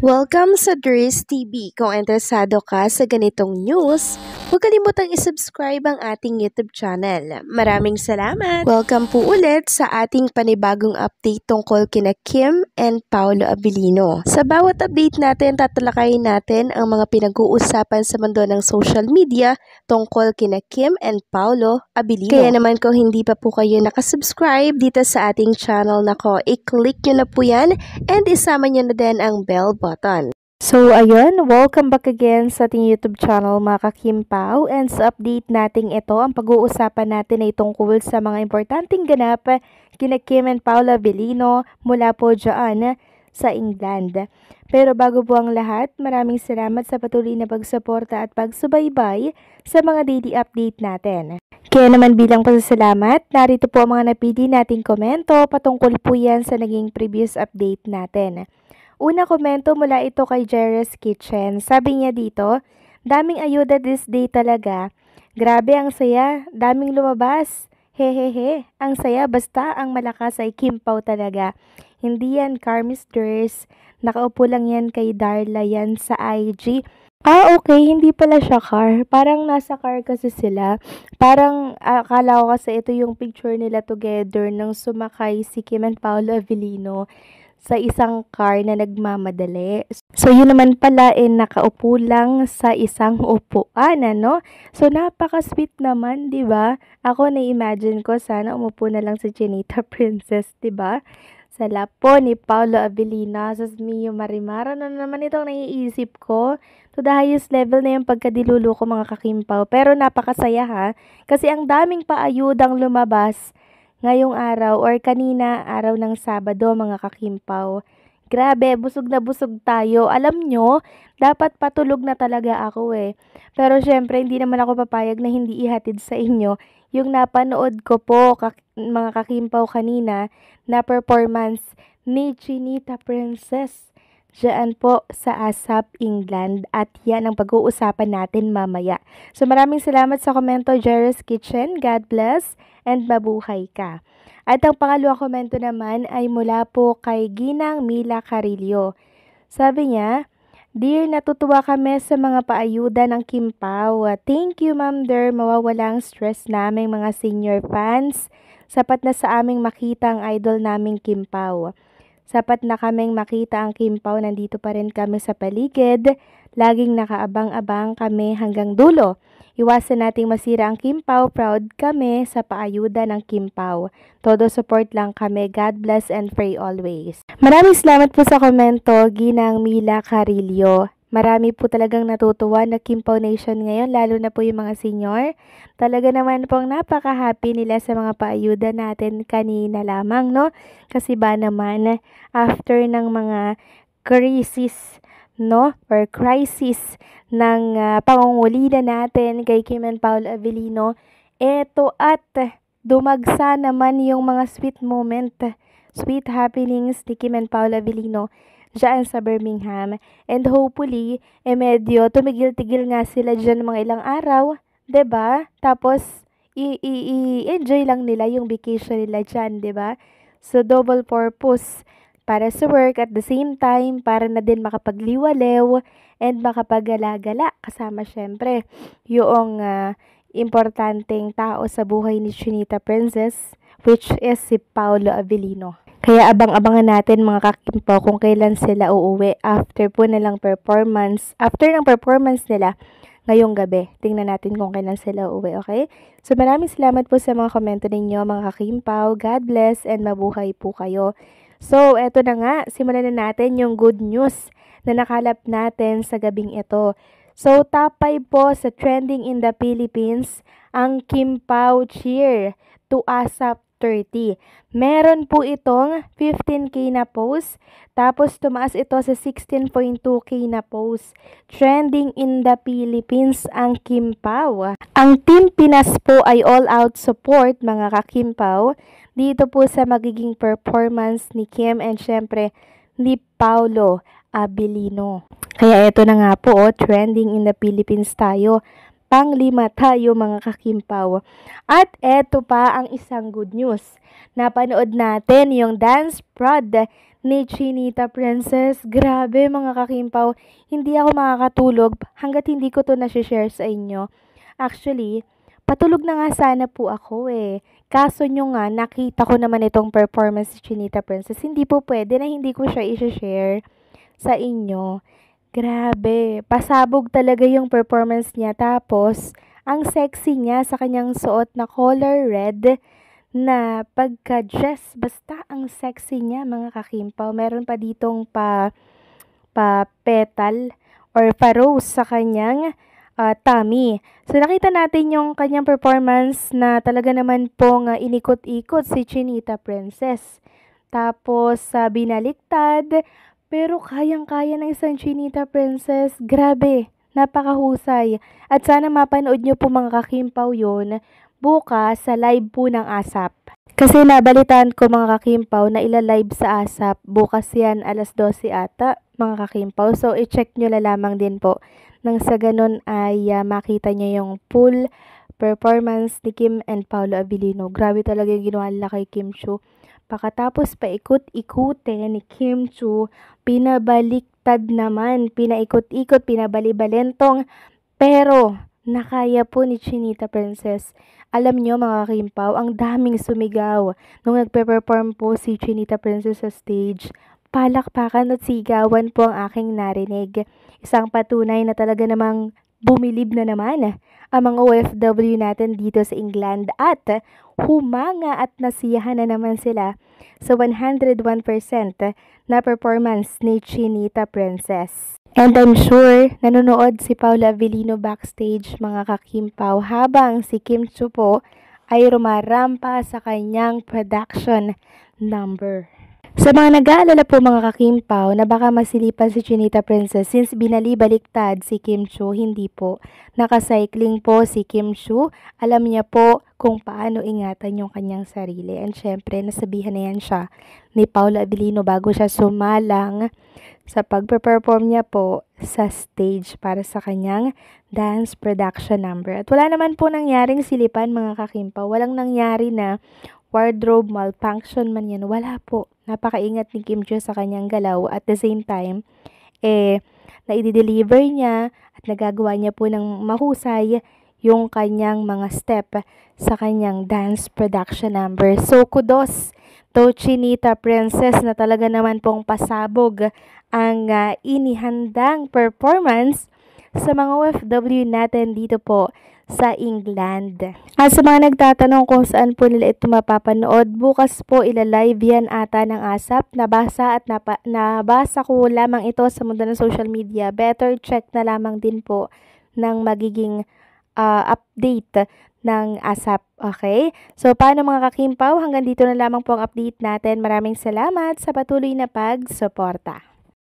Welcome sa Dries TV. Kung interesado ka sa ganitong news, huwag kalimutang isubscribe ang ating YouTube channel. Maraming salamat! Welcome po ulit sa ating panibagong update tungkol kina Kim and Paolo Abilino. Sa bawat update natin, tatalakayin natin ang mga pinag-uusapan sa mundo ng social media tungkol kina Kim and Paolo Abilino. Kaya naman kung hindi pa po kayo nakasubscribe dito sa ating channel nako, i-click nyo na po yan and isama nyo na din ang bell button. So ayun, welcome back again sa ating YouTube channel mga ka-Kimpaw, and sa update nating ito, ang pag-uusapan natin ay tungkol sa mga importanteng ganap kina Kim and Paolo Abilino mula po dyan sa England. Pero bago po ang lahat, maraming salamat sa patuloy na pagsuporta at pagsubaybay sa mga daily update natin. Kaya naman bilang pasasalamat, narito po ang mga napili nating komento patungkol po yan sa naging previous update natin. Una komento mula ito kay Jerry's Kitchen. Sabi niya dito, daming ayuda this day talaga. Grabe ang saya, daming lumabas. Hehehe, ang saya basta ang malakas ay Kimpaw talaga. Hindi yan Carmisters, nakaupo lang yan kay Darla yan sa IG. Okay, hindi pala siya car. Parang nasa car kasi sila. Parang akala ko kasi ito yung picture nila together nang sumakay si Kim and Paolo Abilino sa isang car na nagmamadali. So, yun naman pala nakaupo lang sa isang upuan, ano? So, napaka-sweet naman, di ba? Ako na-imagine ko, sana umupo na lang si Chinita Princess, di ba? Sa lapo ni Paolo Abilino, sa Mio Marimar, ano naman itong naiisip ko? To the highest level na yung pagkadilulo ko mga kakimpaw. Pero napakasaya ha, kasi ang daming paayudang lumabas ngayong araw or kanina araw ng Sabado mga kakimpaw. Grabe, busog na busog tayo. Alam nyo, dapat patulog na talaga ako Pero syempre, hindi naman ako papayag na hindi ihatid sa inyo yung napanood ko po mga kakimpaw kanina na performance ni Chinita Princess diyan po sa ASAP, England, at yan ang pag-uusapan natin mamaya. So maraming salamat sa komento, Jerry's Kitchen. God bless and mabuhay ka. At ang pangalawang komento naman ay mula po kay Ginang Mila Carillo. Sabi niya, Dear, natutuwa kami sa mga paayuda ng Kimpaw. Thank you, Ma'am Der. Mawawala ang stress naming mga senior fans. Sapat na sa aming makita ang idol naming Kimpaw. Sapat na kaming makita ang Kimpaw, nandito pa rin kami sa paligid. Laging nakaabang-abang kami hanggang dulo. Iwasan nating masira ang Kimpaw, proud kami sa paayuda ng Kimpaw. Todo support lang kami, God bless and pray always. Maraming salamat po sa komento, Ginang Mila Carillo. Marami po talagang natutuwa na Kimpaw Nation ngayon, lalo na po yung mga senior. Talaga naman pong napaka-happy nila sa mga paayuda natin kanina lamang, no? Kasi ba naman, after ng mga crisis, no? Or crisis ng pangungulila natin kay Kim and Paolo Abilino, eto at dumagsa naman yung mga sweet moment, sweet happenings ni Kim and Paolo Abilino diyan sa Birmingham. And hopefully, medyo tumigil-tigil nga sila diyan mga ilang araw, 'di ba? Tapos i-enjoy lang nila yung vacation nila diyan, 'di ba? So double purpose para sa work at the same time para na din makapagliwalew and makapagala-gala kasama syempre yung importanteng tao sa buhay ni Chinita Princess, which is si Paolo Abilino. Kaya abang-abangan natin mga kakimpaw kung kailan sila uuwi after po nilang performance. After ng performance nila ngayong gabi. Tingnan natin kung kailan sila uuwi, okay? So maraming salamat po sa mga komento ninyo mga kakimpaw. God bless and mabuhay po kayo. So eto na nga, simulan na natin yung good news na nakalap natin sa gabing ito. So top 5 po sa trending in the Philippines ang Kimpaw cheer to ASAP 30. Meron po itong 15k na post, tapos tumaas ito sa 16.2k na post. Trending in the Philippines ang Kimpaw. Ang Team Pinas po ay all-out support mga ka-Kimpaw dito po sa magiging performance ni Kim and syempre ni Paolo Abilino. Kaya ito na nga po, trending in the Philippines tayo. Pang-5 tayo mga kakimpaw. At eto pa ang isang good news. Napanood natin yung dance prod ni Chinita Princess. Grabe mga kakimpaw, hindi ako makakatulog hanggat hindi ko to na-share sa inyo. Actually, patulog na nga sana po ako eh. Kaso nyo nga, nakita ko naman itong performance ni Chinita Princess. Hindi po pwede na hindi ko siya i-share sa inyo. Grabe, pasabog talaga yung performance niya. Tapos, ang sexy niya sa kanyang suot na color red na pagka-dress. Basta ang sexy niya mga kakimpaw. Meron pa ditong pa-petal or pa-rose sa kanyang tummy. So, nakita natin yung kanyang performance na talaga naman pong inikot-ikot si Chinita Princess. Tapos, binaliktad. Pero kayang-kaya ng isang Chinita Princess. Grabe, napakahusay. At sana mapanood nyo po mga kakimpaw yun bukas sa live po ng ASAP. Kasi nabalitaan ko mga kakimpaw na ila-live sa ASAP. Bukas yan alas 12 ata mga kakimpaw. So i-check nyo na lamang din po. Nang sa ganun ay makita nyo yung full performance ni Kim and Paolo Abilino. Grabe talaga yung ginawa nila kay Kim Chiu. Pagkatapos paikot-ikutin ni Kim Chiu, pinabaliktad naman, pinaikot-ikot, pinabalibalentong, pero nakaya po ni Chinita Princess. Alam nyo mga kakimpaw, ang daming sumigaw nung nagpe-perform po si Chinita Princess sa stage. Palakpakan at sigawan po ang aking narinig. Isang patunay na talaga namang bumilib na naman ang mga OFW natin dito sa England at humanga at nasiyahan na naman sila sa 101% na performance ni Chinita Princess. And I'm sure nanonood si Paula Abilino backstage mga kakimpaw habang si Kim Chiu po ay rumarampa sa kanyang production number. Sa mga nag-aalala po mga kakimpaw na baka masilipan si Chinita Princess since binalibaliktad si Kim Chiu, hindi po. Nakacycling po si Kim Chiu. Alam niya po kung paano ingatan yung kanyang sarili. And syempre, nasabihan na yan siya ni Paula Abilino bago siya sumalang sa pagpe-perform niya po sa stage para sa kanyang dance production number. At wala naman po nangyaring silipan mga kakimpaw. Walang nangyari na wardrobe malfunction man yan. Wala po. Napakaingat ni Kim Chiu sa kanyang galaw. At the same time, na-deliver niya at nagagawa niya po ng mahusay yung kanyang mga step sa kanyang dance production number. So, kudos to Chinita Princess na talaga naman pong pasabog ang inihandang performance sa mga OFW natin dito po sa England. At sa mga nagtatanong kung saan po nila ito mapapanood, bukas po ilalive yan ata ng ASAP. Nabasa ko lamang ito sa mundo ng social media. Better check na lamang din po ng magiging update ng ASAP. Okay? So, paano mga kakimpaw? Hanggang dito na lamang po ang update natin. Maraming salamat sa patuloy na pagsuporta.